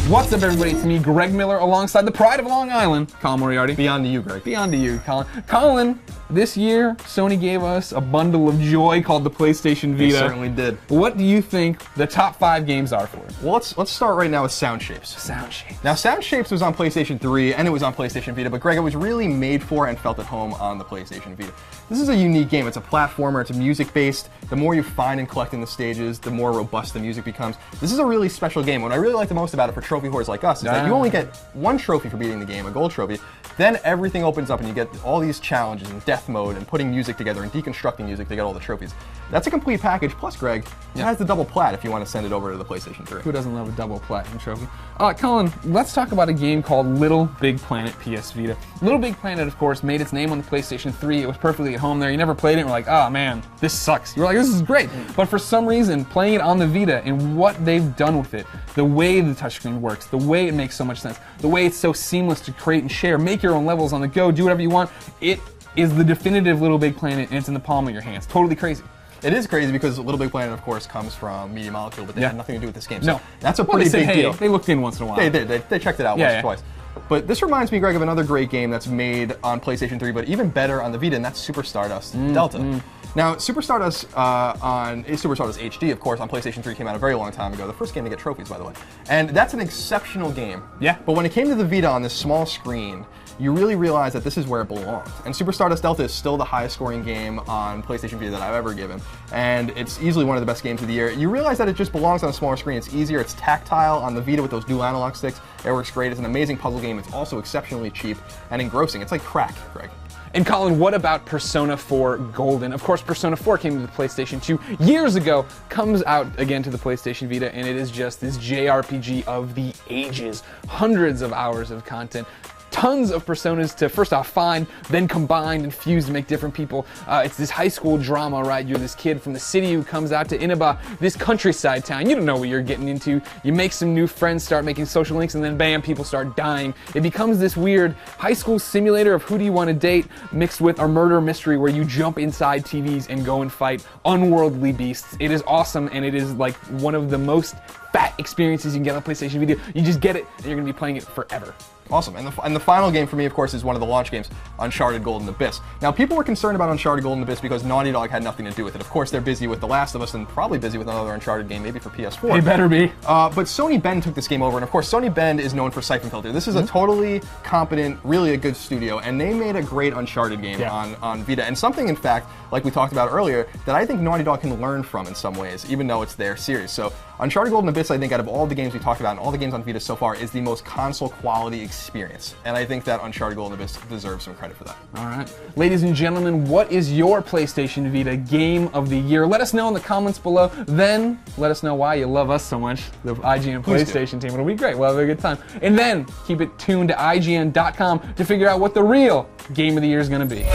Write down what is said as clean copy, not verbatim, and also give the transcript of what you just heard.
What's up, everybody? It's me, Greg Miller, alongside the pride of Long Island, Colin Moriarty. Beyond to you, Greg. Beyond to you, Colin. Colin, this year, Sony gave us a bundle of joy called the PlayStation Vita. They certainly did. What do you think the top 5 games are for it? Well, let's start right now with Sound Shapes. Sound Shapes. Now, Sound Shapes was on PlayStation 3 and it was on PlayStation Vita, but Greg, it was really made for and felt at home on the PlayStation Vita. This is a unique game. It's a platformer. It's music-based. The more you find and collect in the stages, the more robust the music becomes. This is a really special game. What I really like the most about it for trophy whores like us is that you only get one trophy for beating the game, a gold trophy. Then everything opens up and you get all these challenges and death mode and putting music together and deconstructing music to get all the trophies. That's a complete package. Plus, Greg, it has the double plat if you want to send it over to the PlayStation 3. Who doesn't love a double platinum trophy? Colin, let's talk about a game called Little Big Planet PS Vita. Little Big Planet, of course, made its name on the PlayStation 3. It was perfectly at home there. You never played it and were like, oh man, this sucks. You were like, this is great. But for some reason, playing it on the Vita and what they've done with it, the way the touchscreen works, the way it makes so much sense, the way it's so seamless to create and share, make your own levels on the go, do whatever you want, it is the definitive Little Big Planet and it's in the palm of your hands. Totally crazy. It is crazy because Little Big Planet, of course, comes from Media Molecule, but they had nothing to do with this game. So no. That's a pretty big deal. They looked in once in a while. They did. They checked it out once or twice. But this reminds me, Greg, of another great game that's made on PlayStation 3, but even better on the Vita, and that's Super Stardust Delta. Now, Super Stardust Super Stardust HD, of course, on PlayStation 3 came out a very long time ago. The first game to get trophies, by the way. And that's an exceptional game. Yeah. But when it came to the Vita on this small screen, you really realize that this is where it belongs. And Super Stardust Delta is still the highest scoring game on PlayStation Vita that I've ever given. And it's easily one of the best games of the year. You realize that it just belongs on a smaller screen. It's easier, it's tactile on the Vita with those dual analog sticks. It works great. It's an amazing puzzle game. It's also exceptionally cheap and engrossing. It's like crack, Greg. And Colin, what about Persona 4 Golden? Of course, Persona 4 came to the PlayStation 2 years ago, comes out again to the PlayStation Vita, and it is just this JRPG of the ages. Hundreds of hours of content. Tons of personas to first off find, then combine and fuse to make different people. It's this high school drama, right? You're this kid from the city who comes out to Inaba, this countryside town. You don't know what you're getting into. You make some new friends, start making social links, and then bam, people start dying. It becomes this weird high school simulator of who do you want to date mixed with a murder mystery where you jump inside TVs and go and fight unworldly beasts. It is awesome, and it is like one of the most fat experiences you can get on PlayStation Vita. You just get it, and you're going to be playing it forever. Awesome. And the final game for me, of course, is one of the launch games, Uncharted Golden Abyss. Now, people were concerned about Uncharted Golden Abyss because Naughty Dog had nothing to do with it. Of course, they're busy with The Last of Us and probably busy with another Uncharted game, maybe for PS4. They better be. But Sony Bend took this game over, and of course, Sony Bend is known for Siphon Filter. This is a totally competent, really a good studio, and they made a great Uncharted game on Vita. And something, in fact, like we talked about earlier, that I think Naughty Dog can learn from in some ways, even though it's their series. So Uncharted Golden Abyss, I think, out of all the games we talked about and all the games on Vita so far, is the most console quality experience. And I think that Uncharted Golden Abyss deserves some credit for that. All right. Ladies and gentlemen, what is your PlayStation Vita game of the year? Let us know in the comments below. Then let us know why you love us so much, the IGN PlayStation team. It'll be great. We'll have a good time. And then keep it tuned to IGN.com to figure out what the real game of the year is going to be.